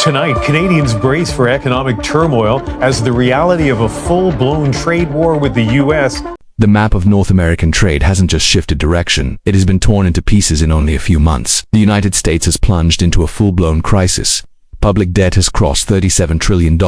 Tonight, Canadians brace for economic turmoil as the reality of a full-blown trade war with the U.S. The map of North American trade hasn't just shifted direction, it has been torn into pieces in only a few months. The United States has plunged into a full-blown crisis. Public debt has crossed $37 trillion,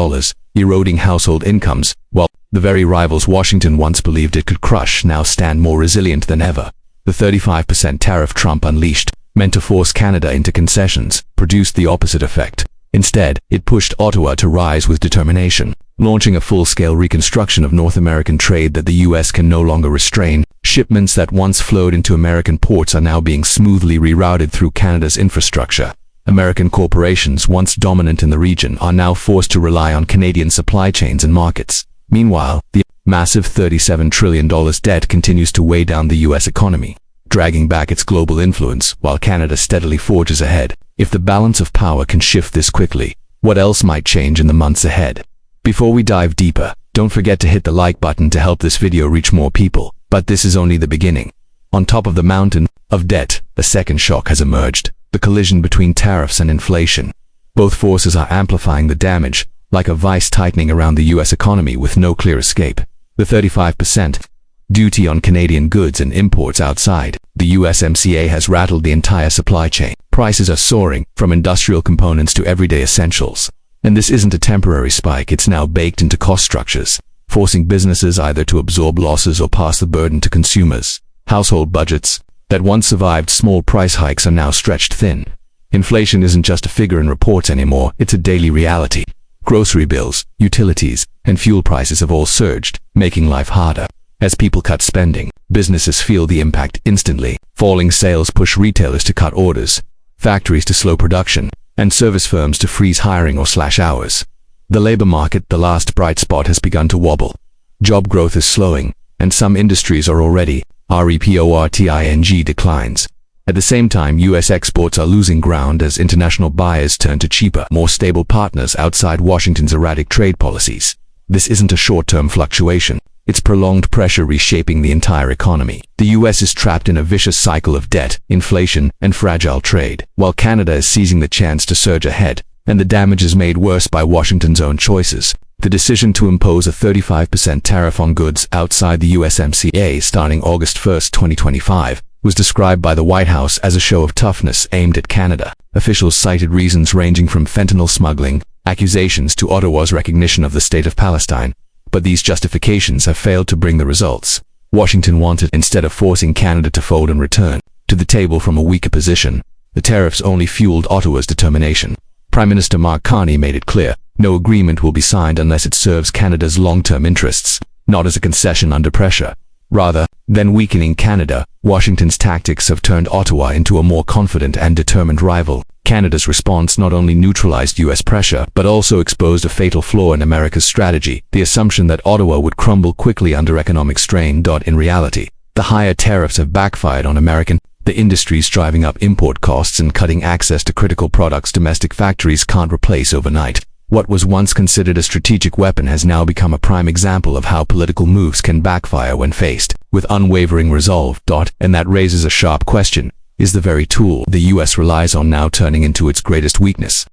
eroding household incomes, while the very rivals Washington once believed it could crush now stand more resilient than ever. The 35% tariff Trump unleashed, meant to force Canada into concessions, produced the opposite effect. Instead, it pushed Ottawa to rise with determination, launching a full-scale reconstruction of North American trade that the U.S. can no longer restrain. Shipments that once flowed into American ports are now being smoothly rerouted through Canada's infrastructure. American corporations, once dominant in the region, are now forced to rely on Canadian supply chains and markets. Meanwhile, the massive $37 trillion debt continues to weigh down the U.S. economy, dragging back its global influence while Canada steadily forges ahead. If the balance of power can shift this quickly, what else might change in the months ahead? Before we dive deeper, don't forget to hit the like button to help this video reach more people. But this is only the beginning. On top of the mountain of debt, a second shock has emerged: the collision between tariffs and inflation. Both forces are amplifying the damage, like a vice tightening around the U.S. economy with no clear escape. The 35% duty on Canadian goods and imports outside the USMCA has rattled the entire supply chain. Prices are soaring, from industrial components to everyday essentials. And this isn't a temporary spike, it's now baked into cost structures, forcing businesses either to absorb losses or pass the burden to consumers. Household budgets that once survived small price hikes are now stretched thin. Inflation isn't just a figure in reports anymore, it's a daily reality. Grocery bills, utilities, and fuel prices have all surged, making life harder. As people cut spending, businesses feel the impact instantly. Falling sales push retailers to cut orders, factories to slow production, and service firms to freeze hiring or slash hours. The labor market, the last bright spot, has begun to wobble. Job growth is slowing, and some industries are already reporting declines. At the same time, U.S. exports are losing ground as international buyers turn to cheaper, more stable partners outside Washington's erratic trade policies. This isn't a short-term fluctuation. It's prolonged pressure reshaping the entire economy. The U.S. is trapped in a vicious cycle of debt, inflation, and fragile trade, while Canada is seizing the chance to surge ahead, and the damage is made worse by Washington's own choices. The decision to impose a 35% tariff on goods outside the USMCA starting August 1, 2025, was described by the White House as a show of toughness aimed at Canada. Officials cited reasons ranging from fentanyl smuggling, accusations to Ottawa's recognition of the State of Palestine. But these justifications have failed to bring the results Washington wanted. Instead of forcing Canada to fold and return to the table from a weaker position, the tariffs only fueled Ottawa's determination. Prime Minister Mark Carney made it clear, no agreement will be signed unless it serves Canada's long-term interests, not as a concession under pressure. Rather than weakening Canada, Washington's tactics have turned Ottawa into a more confident and determined rival. Canada's response not only neutralized U.S. pressure, but also exposed a fatal flaw in America's strategy: the assumption that Ottawa would crumble quickly under economic strain. In reality, the higher tariffs have backfired on the industries, driving up import costs and cutting access to critical products domestic factories can't replace overnight. What was once considered a strategic weapon has now become a prime example of how political moves can backfire when faced with unwavering resolve. And that raises a sharp question: is the very tool the U.S. relies on now turning into its greatest weakness?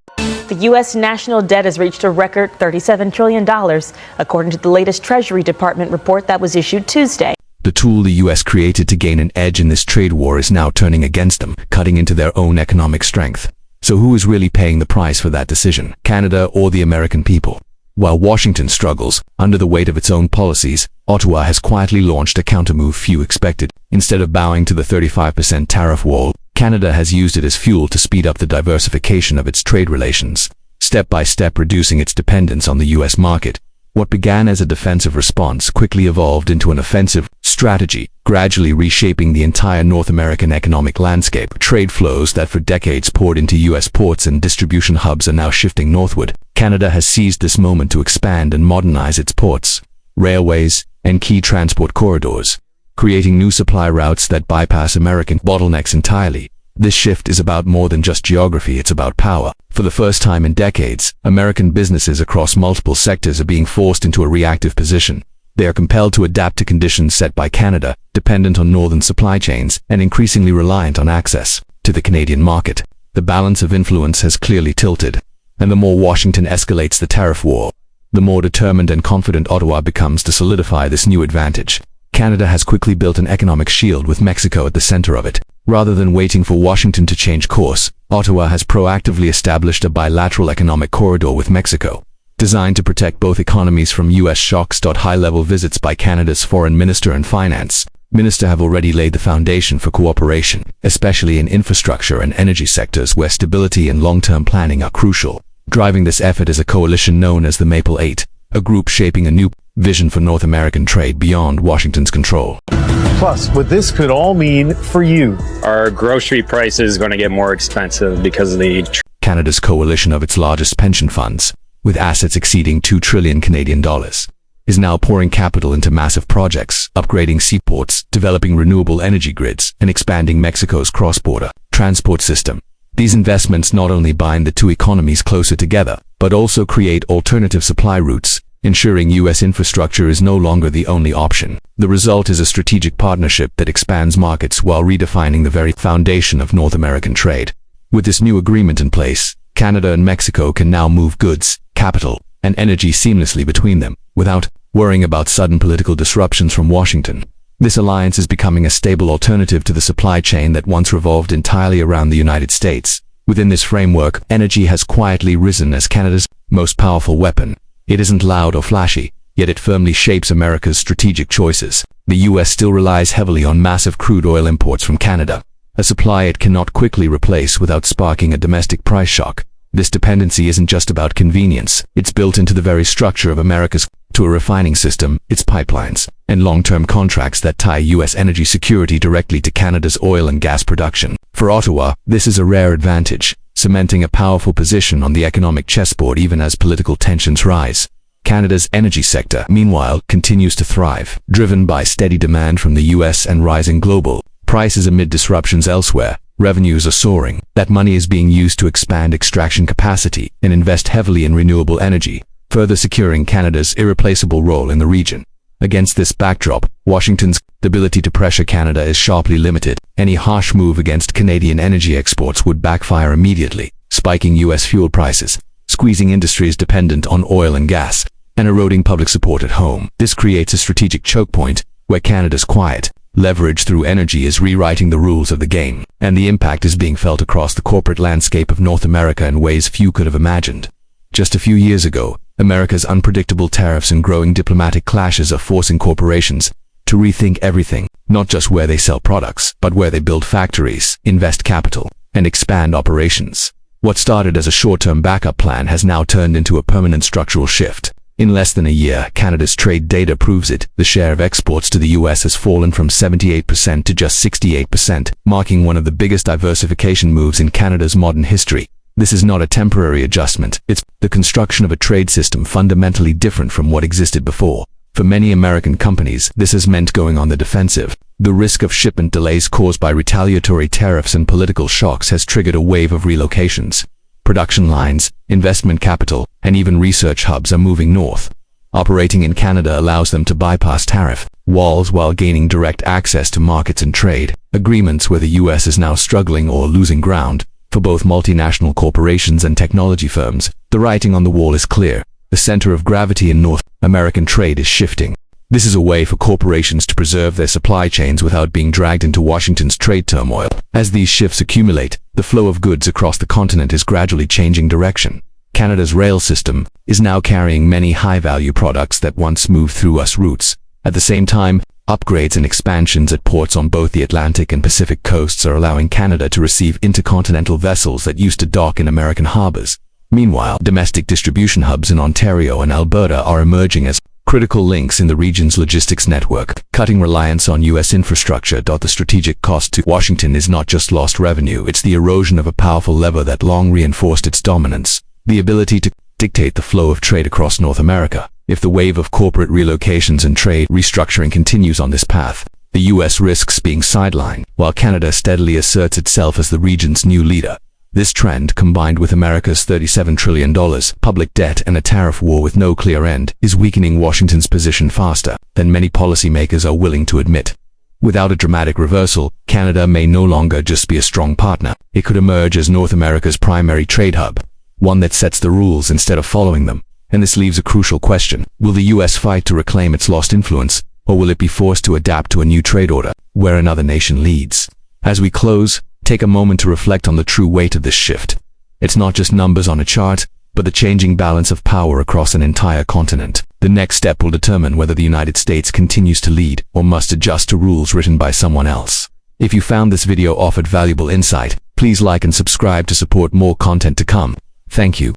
The U.S. national debt has reached a record $37 trillion, according to the latest Treasury Department report that was issued Tuesday. The tool the U.S. created to gain an edge in this trade war is now turning against them, cutting into their own economic strength. So who is really paying the price for that decision, Canada or the American people? While Washington struggles under the weight of its own policies, Ottawa has quietly launched a countermove few expected. Instead of bowing to the 35% tariff wall, Canada has used it as fuel to speed up the diversification of its trade relations, step by step reducing its dependence on the U.S. market. What began as a defensive response quickly evolved into an offensive strategy, gradually reshaping the entire North American economic landscape. Trade flows that for decades poured into U.S. ports and distribution hubs are now shifting northward. Canada has seized this moment to expand and modernize its ports, railways, and key transport corridors, creating new supply routes that bypass American bottlenecks entirely. This shift is about more than just geography, it's about power. For the first time in decades, American businesses across multiple sectors are being forced into a reactive position. They are compelled to adapt to conditions set by Canada, dependent on northern supply chains, and increasingly reliant on access to the Canadian market. The balance of influence has clearly tilted. And the more Washington escalates the tariff war, the more determined and confident Ottawa becomes to solidify this new advantage. Canada has quickly built an economic shield with Mexico at the center of it. Rather than waiting for Washington to change course, Ottawa has proactively established a bilateral economic corridor with Mexico, designed to protect both economies from U.S. shocks. High-level visits by Canada's foreign minister and finance minister have already laid the foundation for cooperation, especially in infrastructure and energy sectors where stability and long-term planning are crucial. Driving this effort is a coalition known as the Maple Eight, a group shaping a new vision for North American trade beyond Washington's control. Plus, what this could all mean for you. Our grocery price is going to get more expensive because of the... Canada's coalition of its largest pension funds, with assets exceeding 2 trillion Canadian dollars, is now pouring capital into massive projects, upgrading seaports, developing renewable energy grids, and expanding Mexico's cross-border transport system. These investments not only bind the two economies closer together, but also create alternative supply routes, ensuring U.S. infrastructure is no longer the only option. The result is a strategic partnership that expands markets while redefining the very foundation of North American trade. With this new agreement in place, Canada and Mexico can now move goods, capital, and energy seamlessly between them, without worrying about sudden political disruptions from Washington. This alliance is becoming a stable alternative to the supply chain that once revolved entirely around the United States. Within this framework, energy has quietly risen as Canada's most powerful weapon. It isn't loud or flashy, yet it firmly shapes America's strategic choices. The U.S. still relies heavily on massive crude oil imports from Canada, a supply it cannot quickly replace without sparking a domestic price shock. This dependency isn't just about convenience, it's built into the very structure of America's to a refining system, its pipelines, and long-term contracts that tie U.S. energy security directly to Canada's oil and gas production. For Ottawa, this is a rare advantage, cementing a powerful position on the economic chessboard even as political tensions rise. Canada's energy sector, meanwhile, continues to thrive, driven by steady demand from the U.S. and rising global prices amid disruptions elsewhere. Revenues are soaring. That money is being used to expand extraction capacity and invest heavily in renewable energy, further securing Canada's irreplaceable role in the region. Against this backdrop, Washington's ability to pressure Canada is sharply limited. Any harsh move against Canadian energy exports would backfire immediately, spiking U.S. fuel prices, squeezing industries dependent on oil and gas, and eroding public support at home. This creates a strategic choke point where Canada's quiet leverage through energy is rewriting the rules of the game, and the impact is being felt across the corporate landscape of North America in ways few could have imagined. Just a few years ago, America's unpredictable tariffs and growing diplomatic clashes are forcing corporations to rethink everything, not just where they sell products, but where they build factories, invest capital, and expand operations. What started as a short-term backup plan has now turned into a permanent structural shift. In less than a year, Canada's trade data proves it. The share of exports to the U.S. has fallen from 78% to just 68%, marking one of the biggest diversification moves in Canada's modern history. This is not a temporary adjustment. It's the construction of a trade system fundamentally different from what existed before. For many American companies, this has meant going on the defensive. The risk of shipment delays caused by retaliatory tariffs and political shocks has triggered a wave of relocations. Production lines, investment capital, and even research hubs are moving north. Operating in Canada allows them to bypass tariff walls while gaining direct access to markets and trade agreements where the U.S. is now struggling or losing ground. For both multinational corporations and technology firms, the writing on the wall is clear. The center of gravity in North American trade is shifting. This is a way for corporations to preserve their supply chains without being dragged into Washington's trade turmoil. As these shifts accumulate, the flow of goods across the continent is gradually changing direction. Canada's rail system is now carrying many high-value products that once moved through US routes. At the same time, upgrades and expansions at ports on both the Atlantic and Pacific coasts are allowing Canada to receive intercontinental vessels that used to dock in American harbors. Meanwhile, domestic distribution hubs in Ontario and Alberta are emerging as critical links in the region's logistics network, cutting reliance on U.S. infrastructure. The strategic cost to Washington is not just lost revenue, it's the erosion of a powerful lever that long reinforced its dominance, the ability to dictate the flow of trade across North America. If the wave of corporate relocations and trade restructuring continues on this path, the U.S. risks being sidelined, while Canada steadily asserts itself as the region's new leader. This trend, combined with America's $37 trillion public debt and a tariff war with no clear end, is weakening Washington's position faster than many policymakers are willing to admit. Without a dramatic reversal, Canada may no longer just be a strong partner. It could emerge as North America's primary trade hub. one that sets the rules instead of following them. And this leaves a crucial question. Will the US fight to reclaim its lost influence, or will it be forced to adapt to a new trade order, where another nation leads? As we close, take a moment to reflect on the true weight of this shift. It's not just numbers on a chart, but the changing balance of power across an entire continent. The next step will determine whether the United States continues to lead or must adjust to rules written by someone else. If you found this video offered valuable insight, please like and subscribe to support more content to come. Thank you.